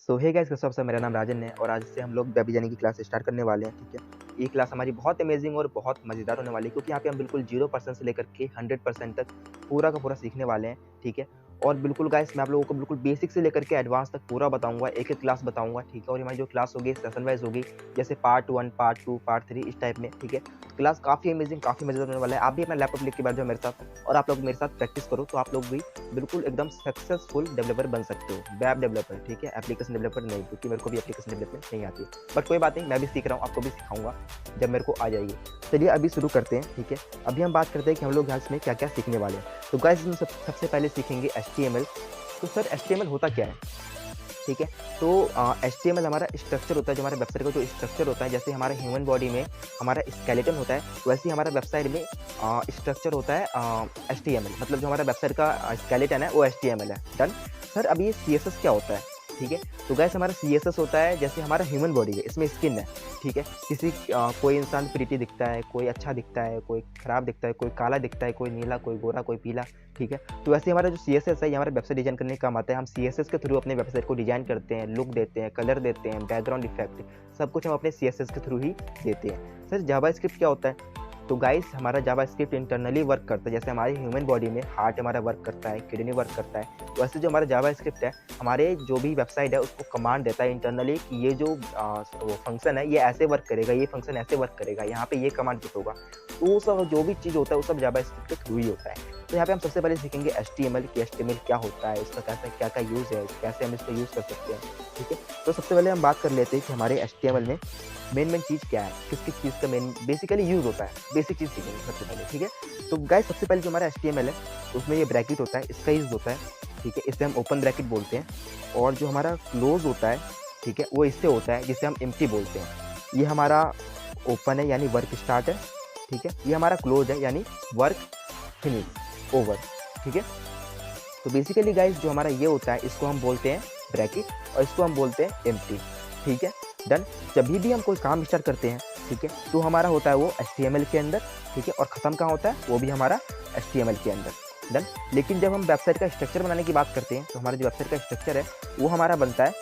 सो hey guys, कैसे हो आप सब। मेरा नाम राजन है और आज से हम लोग वेब डिजाइनिंग की क्लास स्टार्ट करने वाले हैं। ठीक है, ये क्लास हमारी बहुत अमेजिंग और बहुत मज़ेदार होने वाली है क्योंकि यहाँ पे हम बिल्कुल 0% से लेकर के 100% तक पूरा का पूरा सीखने वाले हैं। ठीक है, और बिल्कुल गाइस मैं आप लोगों को बिल्कुल बेसिक से लेकर के एडवांस तक पूरा बताऊंगा, एक एक क्लास बताऊंगा। ठीक है, और हमारी जो क्लास होगी सेशन वाइज होगी, जैसे पार्ट 1, पार्ट 2, पार्ट 3 इस टाइप में। ठीक है, क्लास काफ़ी अमेजिंग, काफ़ी मज़ेदार होने वाला है। आप भी अपना लैपटॉप लेके बैठ जाओ मेरे साथ और आप लोग मेरे साथ प्रैक्टिस करो, तो आप लोग भी बिल्कुल एकदम सक्सेसफुल डेवलपर बन सकते हो, वेब डेवलपर। ठीक है, एप्लीकेशन डेवलपर नहीं, क्योंकि मेरे को भी एप्लीकेशन डेवलपमेंट नहीं आती है, बट कोई बात नहीं, मैं भी सीख रहा हूँ, आपको भी सिखाऊंगा जब मेरे को आ जाएगी। चलिए अभी शुरू करते हैं। ठीक है, अभी हम बात करते हैं कि हम लोग यहाँ इसमें क्या क्या सीखने वाले हैं। तो गाइस इसमें सबसे पहले सीखेंगे HTML। तो सर HTML होता क्या है? ठीक है, तो HTML हमारा स्ट्रक्चर होता है, जो हमारे वेबसाइट का जो स्ट्रक्चर होता है। जैसे हमारे ह्यूमन बॉडी में हमारा स्केलेटन होता है, वैसे ही हमारा वेबसाइट में स्ट्रक्चर होता है HTML। मतलब जो हमारा वेबसाइट का स्केलेटन है वो HTML है। डन। सर अब ये CSS क्या होता है? ठीक है, तो गैस हमारा CSS होता है जैसे हमारा ह्यूमन बॉडी है, इसमें स्किन है। ठीक है, कोई इंसान प्रीटी दिखता है, कोई अच्छा दिखता है, कोई खराब दिखता है, कोई काला दिखता है, कोई नीला, कोई गोरा, कोई पीला। ठीक है, तो वैसे हमारा जो CSS है ये हमारा वेबसाइट डिजाइन करने का काम आता है। हम CSS के थ्रू अपने वेबसाइट को डिजाइन करते हैं, लुक देते हैं, कलर देते हैं, बैकग्राउंड इफेक्ट, सब कुछ हम अपने CSS के थ्रू ही देते हैं। सर जावास्क्रिप्ट क्या होता है? तो गाइस हमारा जावास्क्रिप्ट इंटरनली वर्क करता है, जैसे हमारे ह्यूमन बॉडी में हार्ट हमारा वर्क करता है, किडनी वर्क करता है, वैसे जो हमारा जावास्क्रिप्ट है हमारे जो भी वेबसाइट है उसको कमांड देता है इंटरनली कि ये जो वो फंक्शन है ये ऐसे वर्क करेगा, ये फंक्शन ऐसे वर्क करेगा, यहाँ पे ये कमांड पुट होगा। तो वो सब जो भी चीज़ होता है वो सब जावास्क्रिप्ट के थ्रू ही होता है। तो यहाँ पे हम सबसे पहले सीखेंगे HTML कि HTML क्या होता है, इसका कैसा क्या क्या यूज़ है, कैसे हम इसका यूज़ कर सकते हैं। ठीक है, तो सबसे पहले हम बात कर लेते हैं कि हमारे HTML में मेन चीज़ क्या है, किस किस चीज़ का मेन बेसिकली यूज़ होता है। बेसिक चीज़ सीखेंगे सबसे पहले। ठीक है, तो गाइस सबसे पहले जो हमारा HTML है उसमें ये ब्रैकेट होता है, इसका यूज़ होता है। ठीक है, इसे हम ओपन ब्रैकेट बोलते हैं। और जो हमारा क्लोज होता है, ठीक है, वो इससे होता है जिसे हम एम्प्टी बोलते हैं। ये हमारा ओपन है यानी वर्क स्टार्ट है। ठीक है, ये हमारा क्लोज है यानी वर्क फिनिश, ओवर। ठीक है, तो बेसिकली गाइस जो हमारा ये होता है इसको हम बोलते हैं ब्रैकेट और इसको हम बोलते हैं एम्प्टी। ठीक है, डन। जब भी हम कोई काम स्टार्ट करते हैं, ठीक है, तो हमारा होता है वो HTML के अंदर। ठीक है, और ख़त्म कहाँ होता है? वो भी हमारा HTML के अंदर। डन। लेकिन जब हम वेबसाइट का स्ट्रक्चर बनाने की बात करते हैं तो हमारा जो वेबसाइट का स्ट्रक्चर है वो हमारा बनता है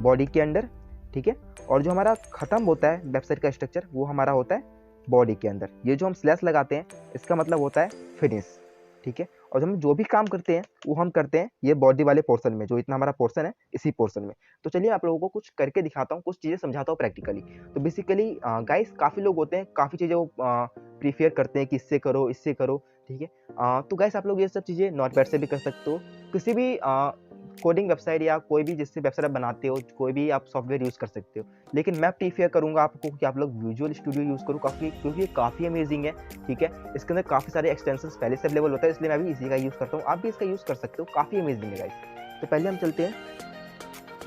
बॉडी के अंदर। ठीक है, और जो हमारा ख़त्म होता है वेबसाइट का स्ट्रक्चर वो हमारा होता है बॉडी के अंदर। ये जो हम स्लैश लगाते हैं इसका मतलब होता है फिनिश। ठीक है, और हम जो भी काम करते हैं वो हम करते हैं ये बॉडी वाले पोर्शन में, जो इतना हमारा पोर्शन है इसी पोर्शन में। तो चलिए आप लोगों को कुछ करके दिखाता हूँ, कुछ चीज़ें समझाता हूँ प्रैक्टिकली। तो बेसिकली गाइस काफ़ी लोग होते हैं, काफ़ी चीज़ें वो प्रीफेयर करते हैं कि इससे करो, इससे करो। ठीक है, तो गाइस आप लोग ये सब चीज़ें नोटपैड से भी कर सकते हो, किसी भी कोडिंग वेबसाइट या कोई भी जिससे वेबसाइट आप बनाते हो, कोई भी आप सॉफ्टवेयर यूज़ कर सकते हो। लेकिन मैं प्रीफेयर करूँगा आपको कि आप लोग विजुअल स्टूडियो यूज़ करो, काफ़ी, क्योंकि ये काफ़ी अमेजिंग है। ठीक है, इसके अंदर काफ़ी सारे एक्सटेंशंस पहले से अवेलेबल होता है, इसलिए मैं भी इसी का यूज़ करता हूँ। आप भी इसका यूज़ कर सकते हो, काफ़ी अमेजिंग है गाइस। तो पहले हम चलते हैं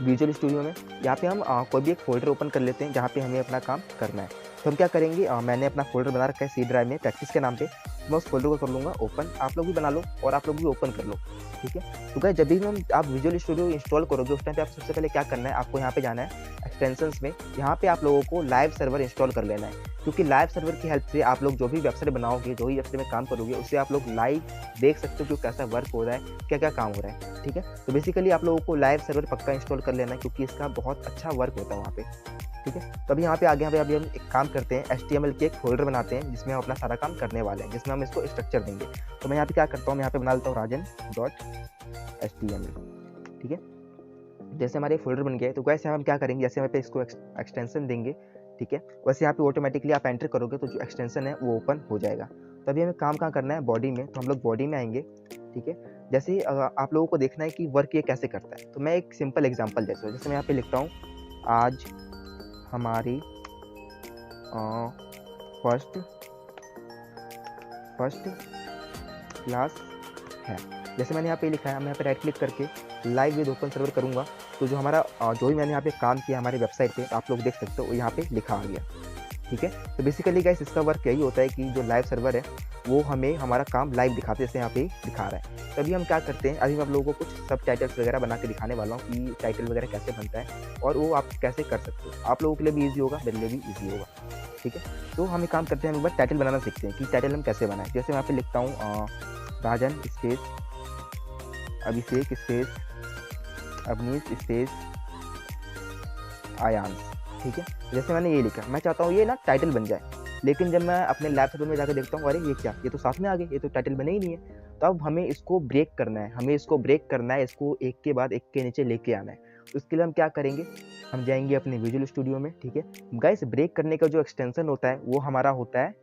विजुअल स्टूडियो में। यहाँ पे हम कोई भी एक फ़ोल्डर ओपन कर लेते हैं जहाँ पे हमें अपना काम करना है। तो हम क्या करेंगे, मैंने अपना फ़ोल्डर बना रखा है C ड्राइव में प्रैक्टिस के नाम पे। मैं उस फ़ोल्डर को कर लूँगा ओपन। आप लोग भी बना लो और आप लोग भी ओपन कर लो। ठीक है, तो गाइस जब भी आप विजुअल स्टूडियो इंस्टॉल करोगे उस टाइम पे आप सबसे पहले क्या करना है, आपको यहाँ पे जाना है एक्सटेंशंस में। यहाँ पे आप लोगों को लाइव सर्वर इंस्टॉल कर लेना है, क्योंकि लाइव सर्वर की हेल्प से आप लोग जो भी वेबसाइट बनाओगे, जो भी वेबसाइट में काम करोगे, उससे आप लोग लाइव देख सकते हो कि कैसा वर्क हो रहा है, क्या क्या काम हो रहा है। ठीक है, तो बेसिकली आप लोगों को लाइव सर्वर पक्का इंस्टॉल कर लेना है, क्योंकि इसका बहुत अच्छा वर्क होता है वहाँ पे। ठीक है, तो अभी यहाँ पे आगे अभी हम एक काम करते हैं, HTML के एक फोल्डर बनाते हैं जिसमें हम अपना सारा काम करने वाले हैं, जिसमें हम इसको स्ट्रक्चर देंगे। तो मैं यहाँ पे क्या करता हूँ, यहाँ पे बना लेता हूँ rajan.html। ठीक है, जैसे हमारे फोल्डर बन गया है, तो वैसे हम क्या करेंगे, जैसे यहाँ पे इसको एक्सटेंशन देंगे, ठीक है, वैसे यहाँ पे ऑटोमेटिकली आप एंटर करोगे तो जो एक्सटेंशन है वो ओपन हो जाएगा। तो अभी हमें काम कहाँ करना है, बॉडी में। तो हम लोग बॉडी में आएंगे। ठीक है, जैसे ही आप लोगों को देखना है कि वर्क ये कैसे करता है, तो मैं एक सिंपल एग्जाम्पल जैसे मैं यहाँ पे लिखता हूँ, आज हमारी फर्स्ट क्लास है। जैसे मैंने यहाँ पे लिखा है, मैं यहाँ पे राइट क्लिक करके लाइव विद ओपन सर्वर करूँगा, तो जो हमारा जो भी मैंने यहाँ पे काम किया हमारी वेबसाइट पे आप लोग देख सकते हो, यहाँ पे लिखा आ गया। ठीक है, तो बेसिकली गाइस इसका वर्क यही होता है कि जो लाइव सर्वर है वो हमें हमारा काम लाइव दिखाते हैं, जैसे यहाँ पे दिखा रहा है। तभी हम क्या करते हैं, अभी मैं आप लोगों को कुछ सब टाइटल्स वगैरह बना के दिखाने वाला हूँ कि टाइटल वगैरह कैसे बनता है और वो आप कैसे कर सकते हो। आप लोगों के लिए भी ईजी होगा, मेरे लिए भी ईजी होगा। ठीक है, तो हम एक काम करते हैं, हम एक बार टाइटल बनाना सीखते हैं कि टाइटल हम कैसे बनाएं। जैसे मैं यहाँ पे लिखता हूँ राजन स्पेस अभिषेक स्पेस अवनीश स्पेस आयांश, ठीक है। जैसे मैंने ये लिखा, मैं चाहता हूँ ये ना टाइटल बन जाए, लेकिन जब मैं अपने लैब सर्वर में जाकर देखता हूँ, अरे ये क्या, ये तो साथ में आ गए, ये तो टाइटल बने ही नहीं है। तो अब हमें इसको ब्रेक करना है, इसको एक के बाद एक के नीचे लेके आना है। तो इसके लिए हम क्या करेंगे, हम जाएंगे अपने विजुअल स्टूडियो में, ठीक है। गाइस, ब्रेक करने का जो एक्सटेंशन होता है वो हमारा होता है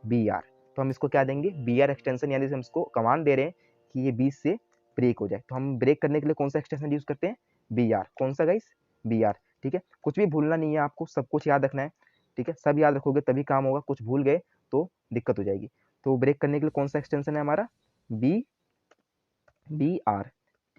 BR। तो हम इसको क्या देंगे, BR एक्सटेंशन, यानी हम इसको कमांड दे रहे हैं कि ये 20 से ब्रेक हो जाए। तो हम ब्रेक करने के लिए कौन सा एक्सटेंशन यूज करते हैं, BR। कौन सा गाइस, BR, ठीक है। कुछ भी भूलना नहीं है आपको, सब कुछ याद रखना है, ठीक है। सब याद रखोगे तभी काम होगा, कुछ भूल गए तो दिक्कत हो जाएगी। तो ब्रेक करने के लिए कौन सा एक्सटेंशन है हमारा, BR,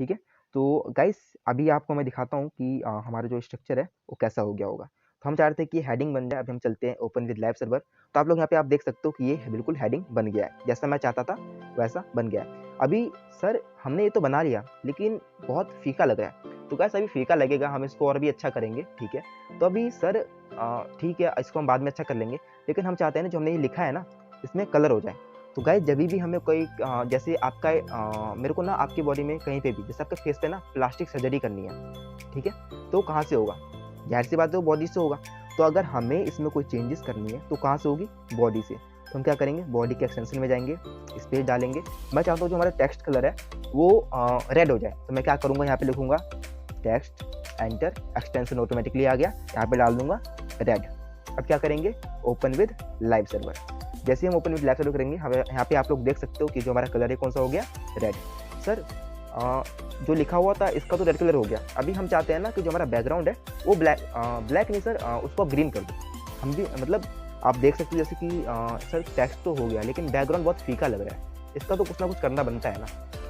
ठीक है। तो गाइस, अभी आपको मैं दिखाता हूँ कि हमारा जो स्ट्रक्चर है वो कैसा हो गया होगा। तो हम चाह रहे थे कि हेडिंग बन जाए। अभी हम चलते हैं ओपन विद लैब सर्वर। तो आप लोग यहाँ पे आप देख सकते हो कि ये बिल्कुल हेडिंग बन गया है, जैसा मैं चाहता था वैसा बन गया है। अभी सर हमने ये तो बना लिया, लेकिन बहुत फीका लग रहा है। तो गाइस, अभी फीका लगेगा, हम इसको और भी अच्छा करेंगे, ठीक है। तो अभी सर ठीक है, इसको हम बाद में अच्छा कर लेंगे, लेकिन हम चाहते हैं ना जो हमने ये लिखा है ना, इसमें कलर हो जाए। तो गाइस, जब भी हमें कोई जैसे आपका मेरे को ना आपकी बॉडी में कहीं पे भी, जैसे आपके फेस पे ना प्लास्टिक सर्जरी करनी है, ठीक है। तो कहाँ से होगा, जाहिर सी बात है वो बॉडी से होगा। तो अगर हमें इसमें कोई चेंजेस करनी है तो कहाँ से होगी, बॉडी से। तो हम क्या करेंगे, बॉडी के एक्सटेंशन में जाएंगे, स्पेस डालेंगे। मैं चाहता हूँ जो हमारा टेक्स्ट कलर है वो रेड हो जाए। तो मैं क्या करूँगा, यहाँ पे लिखूंगा टेक्स्ट, एंटर, एक्सटेंशन ऑटोमेटिकली आ गया, यहाँ पे डाल दूंगा रेड। अब क्या करेंगे, ओपन विद लाइव सर्वर। जैसे हम ओपन विद लाइव सर्वर करेंगे, हमें यहाँ पे आप लोग देख सकते हो कि जो हमारा कलर है कौन सा हो गया, रेड। सर जो लिखा हुआ था इसका तो रेड कलर हो गया। अभी हम चाहते हैं ना कि जो हमारा बैकग्राउंड है वो ब्लैक नहीं सर, उसको ग्रीन कर दो। हम भी मतलब आप देख सकते हो जैसे कि सर टेक्स्ट तो हो गया, लेकिन बैकग्राउंड बहुत फीका लग रहा है, इसका तो कुछ ना कुछ करना बनता है ना,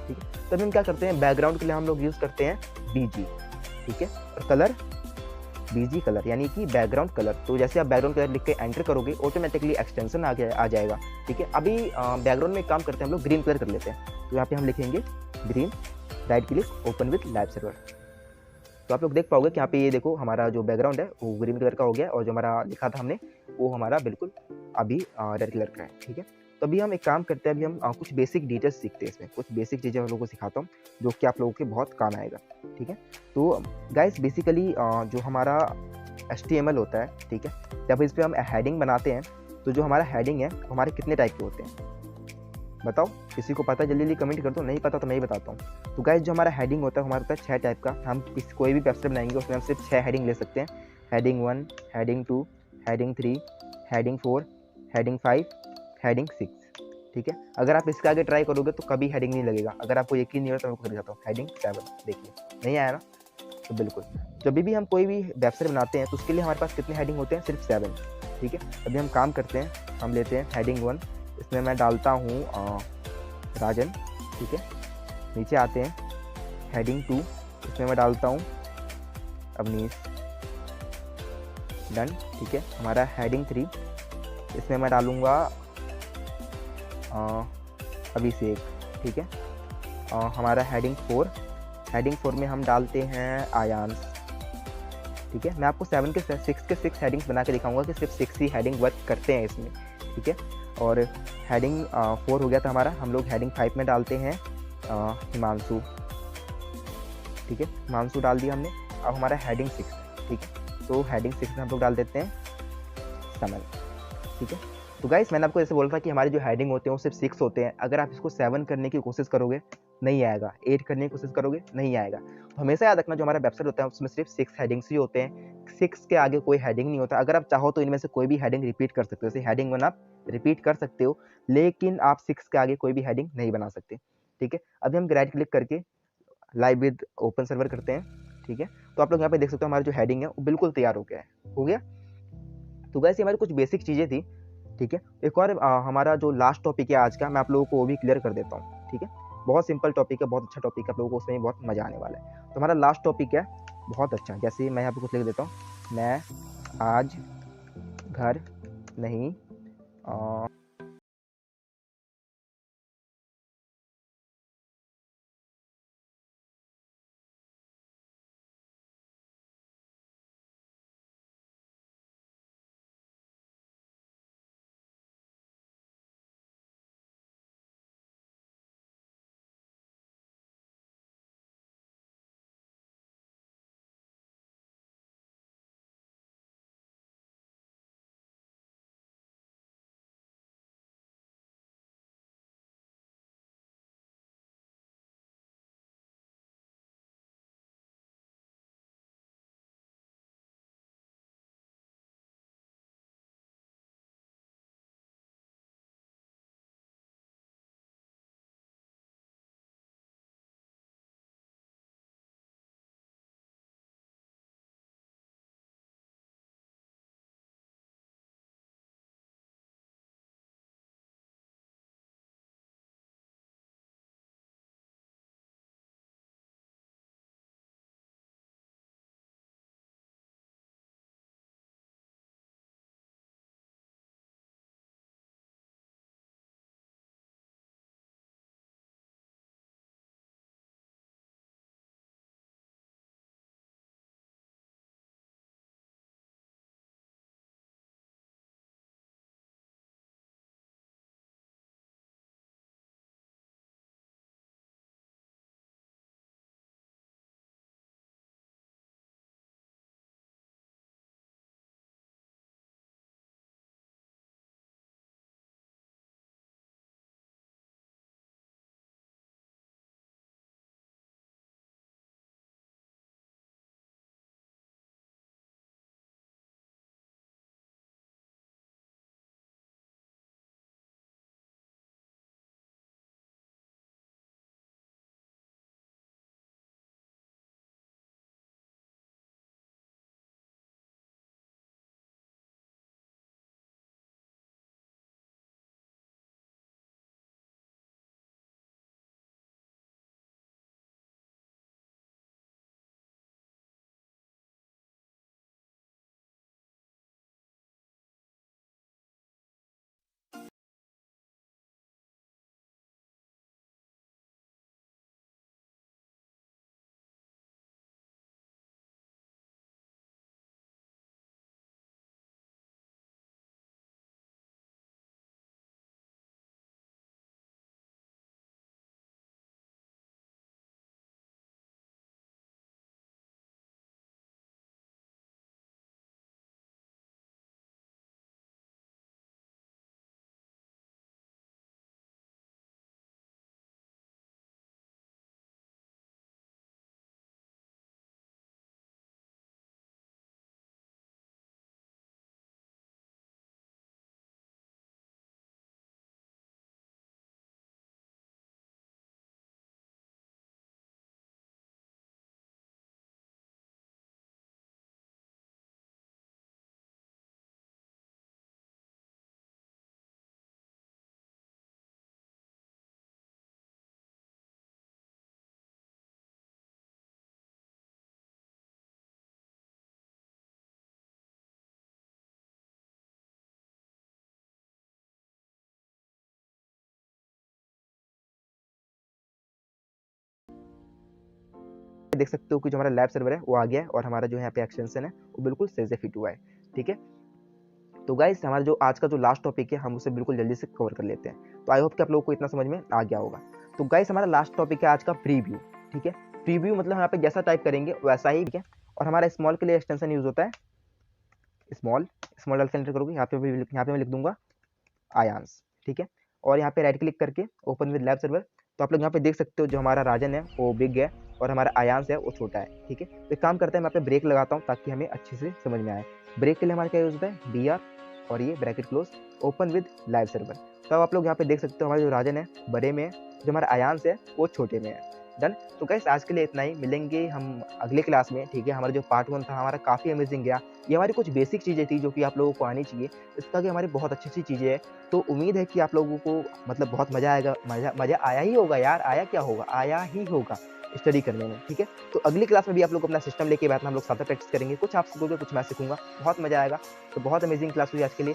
ठीक है। तभी हम क्या करते हैं, बैकग्राउंड के लिए हम लोग यूज़ करते हैं BG, ठीक है। और कलर BG कलर, यानी कि बैकग्राउंड कलर। तो जैसे आप बैकग्राउंड कलर लिख के एंटर करोगे, ऑटोमेटिकली एक्सटेंशन आ जाएगा, ठीक है। अभी बैकग्राउंड में काम करते हैं हम लोग, ग्रीन कलर कर लेते हैं। तो यहाँ पे हम लिखेंगे green, right click, open with live server. तो आप लोग देख पाओगे कि यहाँ पे ये देखो हमारा जो बैकग्राउंड है वो ग्रीन कलर का हो गया, और जो हमारा लिखा था हमने वो हमारा बिल्कुल अभी रेड कलर का है, ठीक है। तो अभी हम एक काम करते हैं, अभी हम कुछ बेसिक डिटेल्स सीखते हैं, इसमें कुछ बेसिक चीज़ें हम लोगों को सिखाता हूँ जो कि आप लोगों के बहुत काम आएगा, ठीक है। तो गाइस, बेसिकली जो हमारा HTML होता है, ठीक है, जब इस पर हम हेडिंग बनाते हैं तो जो हमारा हेडिंग है हमारे कितने टाइप के होते हैं, बताओ, किसी को पता जल्दी जल्दी कमेंट कर दो, नहीं पता तो मैं ही बताता हूँ। तो गाइस, जो हमारा हेडिंग होता है हमारा होता है 6 टाइप का। हम कोई भी वेबसाइट बनाएंगे उसमें हम सिर्फ 6 हेडिंग ले सकते हैं। Heading 1, heading 2, heading 3, heading 4, heading 5, heading 6, ठीक है। अगर आप इसके आगे ट्राई करोगे तो कभी हेडिंग नहीं लगेगा। अगर आपको यकीन नहीं हो तो मैं आपको दिखाता हूँ, हेडिंग 7, देखिए नहीं आया ना। तो बिल्कुल, जब भी हम कोई भी वेबसाइट बनाते हैं तो उसके लिए हमारे पास कितने हेडिंग होते हैं, सिर्फ 7, ठीक है। अभी हम काम करते हैं, हम लेते हैं हेडिंग 1, इसमें मैं डालता हूँ राजन, ठीक है। नीचे आते हैं हेडिंग 2, इसमें मैं डालता हूँ अवनीश, डन, ठीक है। हमारा हेडिंग 3, इसमें मैं डालूँगा अभिषेक, ठीक है। हमारा हेडिंग 4 में हम डालते हैं आयांश, ठीक है। मैं आपको 7 के 6 हेडिंग्स बना के दिखाऊंगा कि सिर्फ 6 ही हेडिंग वर्क करते हैं इसमें, ठीक है। और हेडिंग 4 हो गया था हमारा, हम लोग हेडिंग 5 में डालते हैं हिमांशु, ठीक है। हिमांशु डाल दिया हमने। अब हमारा हेडिंग 6, ठीक है। तो हेडिंग 6 में हम लोग डाल देते हैं समन, ठीक है। तो गाइस, मैंने आपको जैसे बोला था कि हमारे जो हेडिंग होते हैं वो सिर्फ 6 होते हैं। अगर आप इसको 7 करने की कोशिश करोगे नहीं आएगा, 8 करने की कोशिश करोगे नहीं आएगा। तो हमेशा याद रखना जो हमारा वेबसाइट होता है उसमें सिर्फ 6 हेडिंग्स ही होते हैं, 6 के आगे कोई हेडिंग नहीं होता। अगर आप चाहो तो इनमें से कोई भी हेडिंग रिपीट कर सकते हो, जैसे हेडिंग 1 आप रिपीट कर सकते हो, लेकिन आप 6 के आगे कोई भी हेडिंग नहीं बना सकते, ठीक है। अभी हम राइट क्लिक करके लाइव विद ओपन सर्वर करते हैं, ठीक है। तो आप लोग यहाँ पे देख सकते हो हमारी जो हेडिंग है वो बिल्कुल तैयार हो गया है, हो गया। तो वैसे हमारी कुछ बेसिक चीज़ें थी, ठीक है। एक और हमारा जो लास्ट टॉपिक है आज का, मैं आप लोगों को वो भी क्लियर कर देता हूँ, ठीक है। बहुत सिंपल टॉपिक है, बहुत अच्छा टॉपिक है, आप लोगों को उसमें बहुत मजा आने वाला है। तो हमारा लास्ट टॉपिक है बहुत अच्छा, जैसे मैं यहाँ पे कुछ लिख देता हूँ, मैं आज घर नहीं देख सकते हो कि जो हमारा लैब सर्वर है वो आ गया है और हमारा जो यहाँ पे एक्सटेंशन है वो बिल्कुल सही से फिट हुआ है। ठीक है, तो गाइस हमारा जो आज का जो लास्ट टॉपिक है हम उसे बिल्कुल जल्दी से कवर कर लेते हैं। तो आई होप कि आप लोगों को इतना समझ में आ गया होगा। तो गाइस हमारा लास्ट टॉपिक है आज का प्रीव्यू। ठीक है, प्रीव्यू मतलब यहाँ पे जैसा टाइप करेंगे वैसा ही। ठीक है, और हमारा स्मॉल के लिए एक्सटेंशन यूज होता है स्मॉल। स्मॉल डाल के एंटर करोगे, यहाँ पे मैं लिख दूंगा आयांस। ठीक है, और यहाँ पे राइट क्लिक करके ओपन विद लैब सर्वर। तो आप लोग यहाँ पे देख सकते हो जो हमारा राजन है वो बिग है और हमारा आयांस है वो छोटा है। ठीक है, तो एक काम करते हैं, मैं यहाँ पे ब्रेक लगाता हूँ ताकि हमें अच्छे से समझ में आए। ब्रेक के लिए हमारा क्या यूज होता है, BR और ये bracket close, open with live server. तो अब आप लोग यहाँ पे देख सकते हो हमारा जो राजन है बड़े में है, जो हमारा आयांस है वो छोटे में है। डन। तो गाइस आज के लिए इतना ही, मिलेंगे हम अगले क्लास में। ठीक है, हमारा जो पार्ट 1 था हमारा काफ़ी अमेजिंग गया। ये हमारी कुछ बेसिक चीज़ें थी जो कि आप लोगों को आनी चाहिए, इसका कि हमारी बहुत अच्छी अच्छी चीज़ें हैं। तो उम्मीद है कि आप लोगों को मतलब बहुत मज़ा आएगा। मज़ा आया ही होगा यार, आया क्या होगा, आया ही होगा स्टडी करने में। ठीक है, तो अगली क्लास में भी आप लोग अपना सिस्टम लेके बैठना, हम लोग साथ में प्रैक्टिस करेंगे। कुछ आप सीखोगे, कुछ मैं सीखूंगा, बहुत मज़ा आएगा। तो बहुत अमेजिंग क्लास हुई आज के लिए।